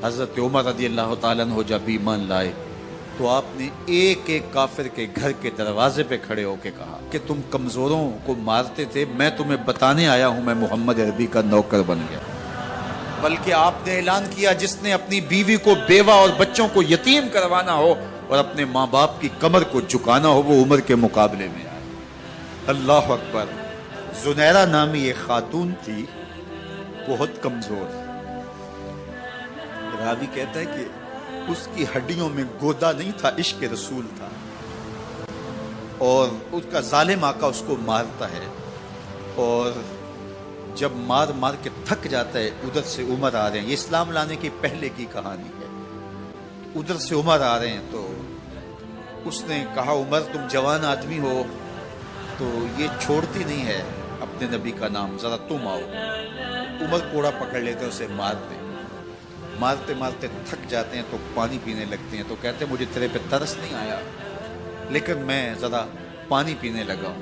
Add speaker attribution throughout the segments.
Speaker 1: حضرت عمر رضی اللہ تعالیٰ عنہ جب ایمان لائے تو آپ نے ایک ایک کافر کے گھر کے دروازے پہ کھڑے ہو کے کہا کہ تم کمزوروں کو مارتے تھے، میں تمہیں بتانے آیا ہوں میں محمد عربی کا نوکر بن گیا۔ بلکہ آپ نے اعلان کیا جس نے اپنی بیوی کو بیوہ اور بچوں کو یتیم کروانا ہو اور اپنے ماں باپ کی کمر کو جھکانا ہو وہ عمر کے مقابلے میں آئے۔ اللہ اکبر۔ زنیرہ نامی ایک خاتون تھی، بہت کمزور، راوی کہتا ہے کہ اس کی ہڈیوں میں گودا نہیں تھا، عشق رسول تھا، اور اس کا ظالم آقا اس کو مارتا ہے، اور جب مار مار کے تھک جاتا ہے ادھر سے عمر آ رہے ہیں، یہ اسلام لانے کی پہلے کی کہانی ہے، ادھر سے عمر آ رہے ہیں تو اس نے کہا عمر تم جوان آدمی ہو تو یہ چھوڑتی نہیں ہے اپنے نبی کا نام، ذرا تم آؤ۔ عمر کوڑا پکڑ لیتے اسے مارتے مارتے مارتے تھک جاتے ہیں تو پانی پینے لگتے ہیں، تو کہتے ہیں مجھے تیرے پہ ترس نہیں آیا لیکن میں ذرا پانی پینے لگا ہوں،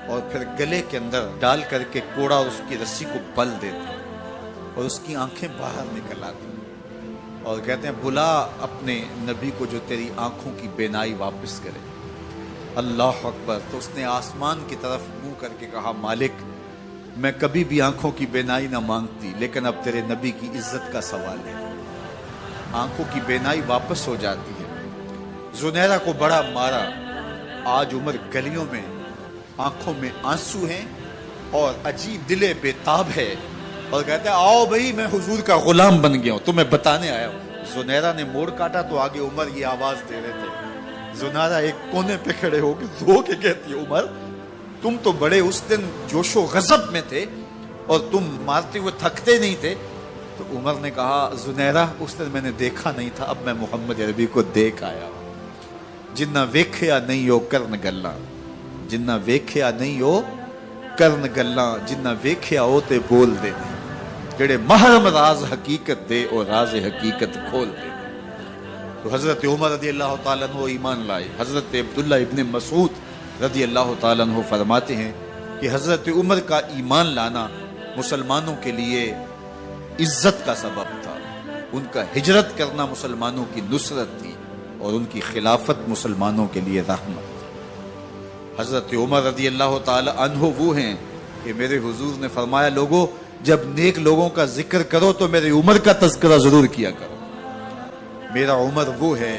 Speaker 1: اور پھر گلے کے اندر ڈال کر کے کوڑا اور اس کی رسی کو بل دیتے ہیں اور اس کی آنکھیں باہر نکل آتی ہیں اور کہتے ہیں بلا اپنے نبی کو جو تیری آنکھوں کی بینائی واپس کرے۔ اللہ اکبر۔ تو اس نے آسمان کی طرف منہ کر کے کہا مالک میں کبھی بھی آنکھوں کی بینائی نہ مانگتی لیکن اب تیرے نبی کی عزت کا سوال ہے۔ آنکھوں کی بینائی واپس ہو جاتی ہے۔ زنیرہ کو بڑا مارا، آج عمر گلیوں میں آنکھوں میں آنسو ہیں اور عجیب دل بے تاب ہے، اور کہتے ہیں آؤ بھئی میں حضور کا غلام بن گیا ہوں، تمہیں بتانے آیا ہوں۔ زنیرہ نے موڑ کاٹا تو آگے عمر یہ آواز دے رہے تھے۔ زنیرہ ایک کونے پہ کھڑے ہو کے رو کے کہتی ہے عمر تم تو بڑے اس دن جوش و غضب میں تھے اور تم مارتے ہوئے تھکتے نہیں تھے۔ تو عمر نے کہا زنیرہ اس دن میں نے دیکھا نہیں تھا، اب میں محمد عربی کو دیکھ آیا ہوں۔ جنہ ویکھیا نہیں ہو کرن گلاں، جنہ ویکھیا نہیں ہو کرن گلاں، جنہ ویکھیا ہو تے بول دے، جڑے محرم راز حقیقت دے اور راز حقیقت کھول دے۔ تو حضرت عمر رضی اللہ تعالیٰ عنہ ایمان لائے۔ حضرت عبداللہ ابن مسعود رضی اللہ تعالیٰ عنہ فرماتے ہیں کہ حضرت عمر کا ایمان لانا مسلمانوں کے لیے عزت کا سبب تھا، ان کا ہجرت کرنا مسلمانوں کی نصرت تھی اور ان کی خلافت مسلمانوں کے لیے رحمت تھی۔ حضرت عمر رضی اللہ تعالی عنہ وہ ہیں کہ میرے حضور نے فرمایا لوگوں جب نیک لوگوں کا ذکر کرو تو میرے عمر کا تذکرہ ضرور کیا کرو۔ میرا عمر وہ ہے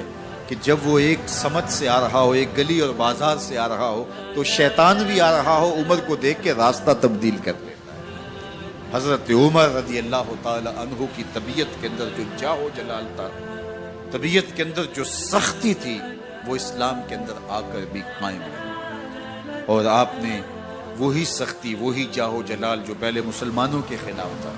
Speaker 1: کہ جب وہ ایک سمت سے آ رہا ہو، ایک گلی اور بازار سے آ رہا ہو تو شیطان بھی آ رہا ہو عمر کو دیکھ کے راستہ تبدیل کر لیتا ہے۔ حضرت عمر رضی اللہ تعالی عنہ کی طبیعت کے اندر جو جاہ و جلال تھا، طبیعت کے اندر جو سختی تھی، وہ اسلام کے اندر آ کر بھی قائم ہے، اور آپ نے وہی سختی، وہی جاہ و جلال جو پہلے مسلمانوں کے خلاف تھا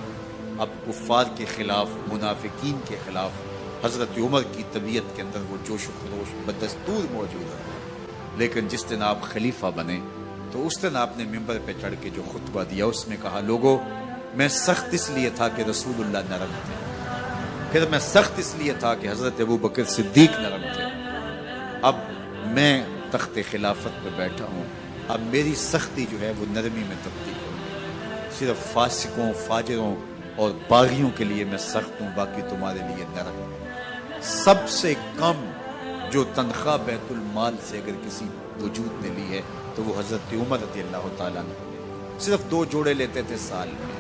Speaker 1: اب کفار کے خلاف، منافقین کے خلاف حضرت عمر کی طبیعت کے اندر وہ جوش و خروش بدستور موجود ہے۔ لیکن جس دن آپ خلیفہ بنے تو اس دن آپ نے ممبر پہ چڑھ کے جو خطبہ دیا اس میں کہا لوگوں میں سخت اس لیے تھا کہ رسول اللہ نرم تھے، پھر میں سخت اس لیے تھا کہ حضرت ابو بکر صدیق نرم تھے، اب میں تخت خلافت پہ بیٹھا ہوں، اب میری سختی جو ہے وہ نرمی میں تبدیل ہو گئی، صرف فاسقوں، فاجروں اور باغیوں کے لیے میں سخت ہوں، باقی تمہارے لیے نرم ہوں۔ سب سے کم جو تنخواہ بیت المال سے اگر کسی وجود نے لی ہے تو وہ حضرت عمر رضی اللہ تعالیٰ نے صرف 2 جوڑے لیتے تھے سال میں،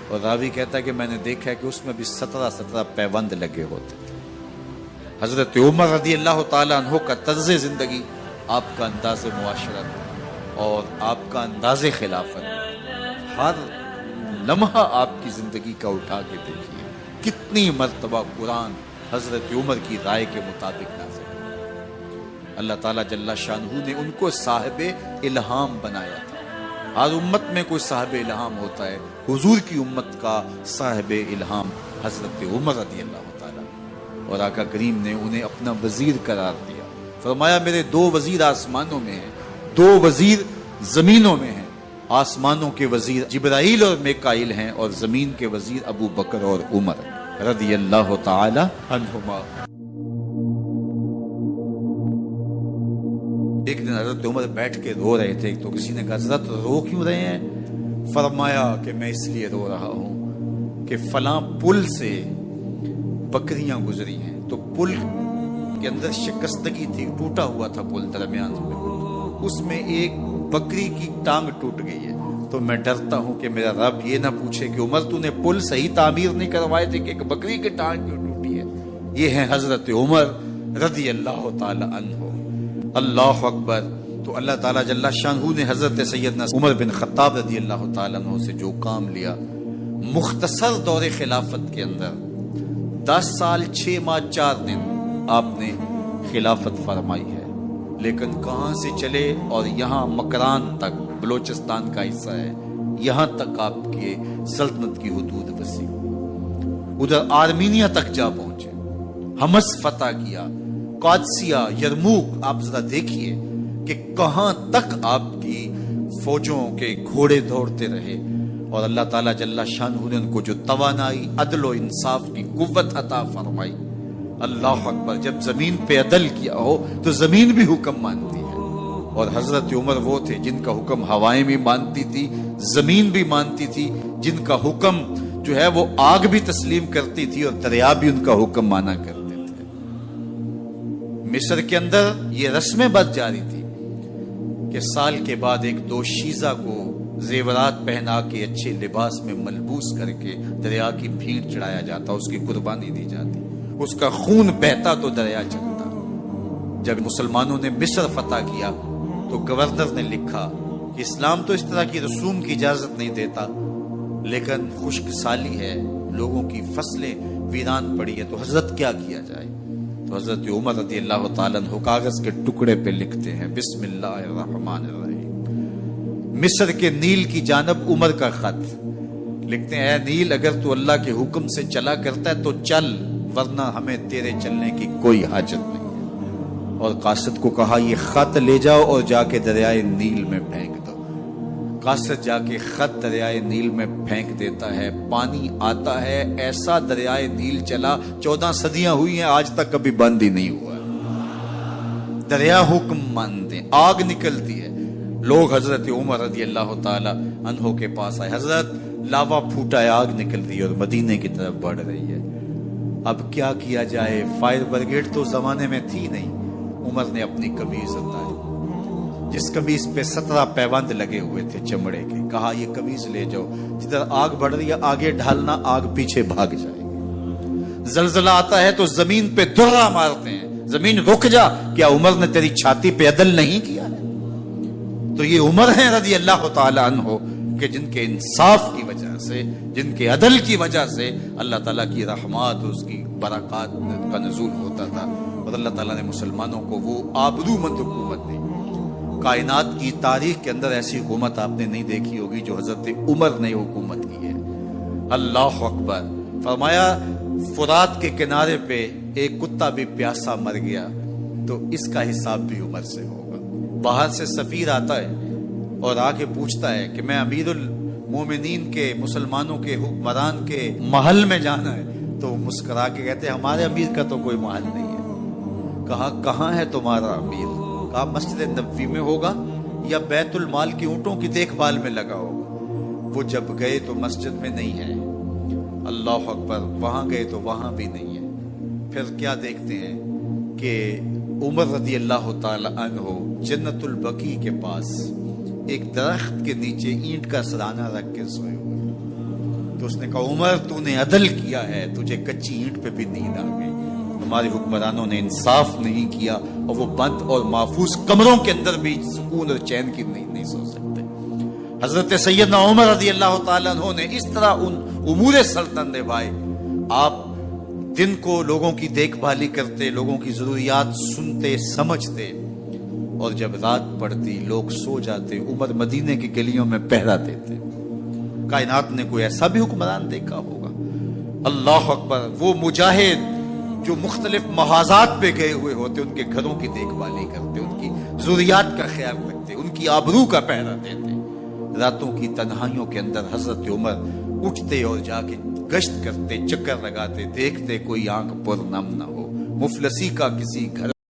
Speaker 1: اور راوی کہتا ہے کہ میں نے دیکھا ہے کہ اس میں بھی 17 پیوند لگے ہوتے تھے۔ حضرت عمر رضی اللہ تعالیٰ عنہ کا طرز زندگی، آپ کا انداز معاشرت اور آپ کا انداز خلافت، ہر لمحہ آپ کی زندگی کا اٹھا کے دیکھیے کتنی مرتبہ قرآن حضرت عمر کی رائے کے مطابق نازل ہے۔ اللہ تعالیٰ جل شانہ نے ان کو صاحب الہام بنایا تھا۔ ہر امت میں کوئی صاحب الہام ہوتا ہے، حضور کی امت کا صاحب الہام حضرت عمر رضی اللہ تعالیٰ، اور آقا کریم نے انہیں اپنا وزیر قرار دیا۔ فرمایا میرے 2 وزیر آسمانوں میں ہیں، 2 وزیر زمینوں میں ہیں۔ آسمانوں کے وزیر جبرائیل اور میکائیل ہیں، اور زمین کے وزیر ابو بکر اور عمر رضی اللہ تعالی عنہما۔ ایک دن حضرت عمر بیٹھ کے رو رہے تھے تو کسی نے کہا حضرت رو کیوں رہے ہیں؟ فرمایا کہ میں اس لیے رو رہا ہوں کہ فلاں پل سے بکریاں گزری ہیں، تو پل کے اندر شکستگی تھی، ٹوٹا ہوا تھا پل درمیان میں، اس میں ایک بکری کی ٹانگ ٹوٹ گئی ہے، تو میں ڈرتا ہوں کہ میرا رب یہ نہ پوچھے کہ عمر تو نے پل صحیح تعمیر نہیں کروائے تھے کہ ایک بکری کی ٹانگ کیوں ٹوٹی ہے۔ یہ ہیں حضرت عمر رضی اللہ تعالی عنہ۔ اللہ اکبر۔ تو اللہ تعالیٰ جل شانہ نے حضرت سیدنا عمر بن خطاب رضی اللہ تعالیٰ عنہ سے جو کام لیا، مختصر دور خلافت کے اندر 10 سال 6 ماہ 4 دن آپ نے خلافت فرمائی ہے، لیکن کہاں سے چلے اور یہاں مکران تک، بلوچستان کا حصہ ہے، یہاں تک آپ کے سلطنت کی حدود وسیع ہوئی، ادھر آرمینیا تک جا پہنچے، حمص فتح کیا، قادسیہ، یرموک۔ آپ ذرا دیکھیے کہ کہاں تک آپ کی فوجوں کے گھوڑے دوڑتے رہے، اور اللہ تعالیٰ جل شانہ نے ان کو جو توانائی، عدل و انصاف کی قوت عطا فرمائی۔ اللہ اکبر۔ جب زمین پہ عدل کیا ہو تو زمین بھی حکم مانتی ہے، اور حضرت عمر وہ تھے جن کا حکم ہوائیں بھی مانتی تھی، زمین بھی مانتی تھی، جن کا حکم جو ہے وہ آگ بھی تسلیم کرتی تھی اور دریا بھی ان کا حکم مانا کرتے تھے۔ مصر کے اندر یہ رسم بد جاری تھی کہ سال کے بعد ایک دوشیزہ کو زیورات پہنا کے اچھے لباس میں ملبوس کر کے دریا کی بھیڑ چڑھایا جاتا، اس کی قربانی دی جاتی، اس کا خون بہتا تو دریا چلتا۔ جب مسلمانوں نے مصر فتح کیا تو گورنر نے لکھا کہ اسلام تو اس طرح کی رسوم کی اجازت نہیں دیتا، لیکن خشک سالی ہے، لوگوں کی فصلیں ویران پڑی ہے، تو حضرت کیا کیا جائے؟ تو حضرت عمر رضی اللہ تعالیٰ عنہ کاغذ کے ٹکڑے پہ لکھتے ہیں، بسم اللہ الرحمن الرحیم، مصر کے نیل کی جانب عمر کا خط لکھتے ہیں، اے نیل اگر تو اللہ کے حکم سے چلا کرتا ہے تو چل، ورنہ ہمیں تیرے چلنے کی کوئی حاجت نہیں ہے۔ اور قاصد کو کہا یہ خط لے جاؤ اور جا کے دریائے نیل میں پھینک دو۔ قاصد جا کے خط دریائے نیل میں پھینک دیتا ہے، پانی آتا ہے، ایسا دریائے نیل چلا، 14 صدیاں ہوئی ہیں آج تک کبھی بند ہی نہیں ہوا۔ دریا حکم مانتے، آگ نکلتی ہے۔ لوگ حضرت عمر رضی اللہ تعالی عنہ کے پاس آئے، حضرت لاوا پھوٹا ہے، آگ نکل رہی ہے اور مدینے کی طرف بڑھ رہی ہے، اب کیا کیا جائے؟ فائر بریگیڈ تو زمانے میں تھی نہیں۔ عمر نے اپنی قمیض اتاری، جس قمیض پہ 17 پیوند لگے ہوئے تھے چمڑے کے، کہا یہ قمیض لے جاؤ، جدھر آگ بڑھ رہی ہے آگے ڈھالنا، آگ پیچھے بھاگ جائے گی۔ زلزلہ آتا ہے تو زمین پہ دھرا مارتے ہیں، زمین رک جا، کیا عمر نے تیری چھاتی پہ عدل نہیں کیا ہے؟ تو یہ عمر ہیں رضی اللہ تعالی عنہ کہ جن کے انصاف کی وجہ سے، جن کے عدل کی وجہ سے اللہ تعالیٰ کی رحمات، اس کی برکات کا نزول ہوتا تھا، اور اللہ تعالیٰ نے مسلمانوں کو وہ آبرو مند حکومت دی۔ کائنات کی تاریخ کے اندر ایسی حکومت آپ نے نہیں دیکھی ہوگی جو حضرت عمر نے حکومت کی ہے۔ اللہ اکبر۔ فرمایا فرات کے کنارے پہ ایک کتا بھی پیاسا مر گیا تو اس کا حساب بھی عمر سے ہوگا۔ باہر سے سفیر آتا ہے اور آ کے پوچھتا ہے کہ میں امیر المومنین کے، مسلمانوں کے حکمران کے محل میں جانا ہے، تو مسکرا کے کہتے ہیں ہمارے امیر کا تو کوئی محل نہیں ہے۔ کہا کہاں ہے تمہارا امیر؟ کہا مسجد نبوی میں ہوگا یا بیت المال کی اونٹوں کی دیکھ بھال میں لگا ہوگا۔ وہ جب گئے تو مسجد میں نہیں ہے، اللہ اکبر، وہاں گئے تو وہاں بھی نہیں ہے۔ پھر کیا دیکھتے ہیں کہ عمر رضی اللہ تعالی عنہ جنت البقیع کے پاس ایک درخت کے نیچے اینٹ کا سرانہ رکھ کے سوئے ہوئے، تو اس نے کہا عمر تو نے عدل کیا ہے، تجھے کچی اینٹ پہ بھی نیند آ گئی۔ ہمارے حکمرانوں نے انصاف نہیں کیا اور وہ بند اور محفوظ کمروں کے اندر بھی سکون اور چین کی نیند نہیں سو سکتے۔ حضرت سیدنا عمر رضی اللہ تعالیٰ عنہ نے اس طرح ان امور سلطنت نبھائے۔ آپ دن کو لوگوں کی دیکھ بھالی کرتے، لوگوں کی ضروریات سنتے سمجھتے، اور جب رات پڑتی لوگ سو جاتے، عمر مدینے کی گلیوں میں پہرا دیتے۔ کائنات نے کوئی ایسا بھی حکمران دیکھا ہوگا؟ اللہ اکبر۔ وہ مجاہد جو مختلف محاذات پہ گئے ہوئے ہوتے، ان کے گھروں کی دیکھ بھالی کرتے، ان کی ضروریات کا خیال رکھتے، ان کی آبرو کا پہرا دیتے۔ راتوں کی تنہائیوں کے اندر حضرت عمر اٹھتے اور جا کے گشت کرتے، چکر لگاتے، دیکھتے کوئی آنکھ پر نم نہ ہو، مفلسی کا کسی گھر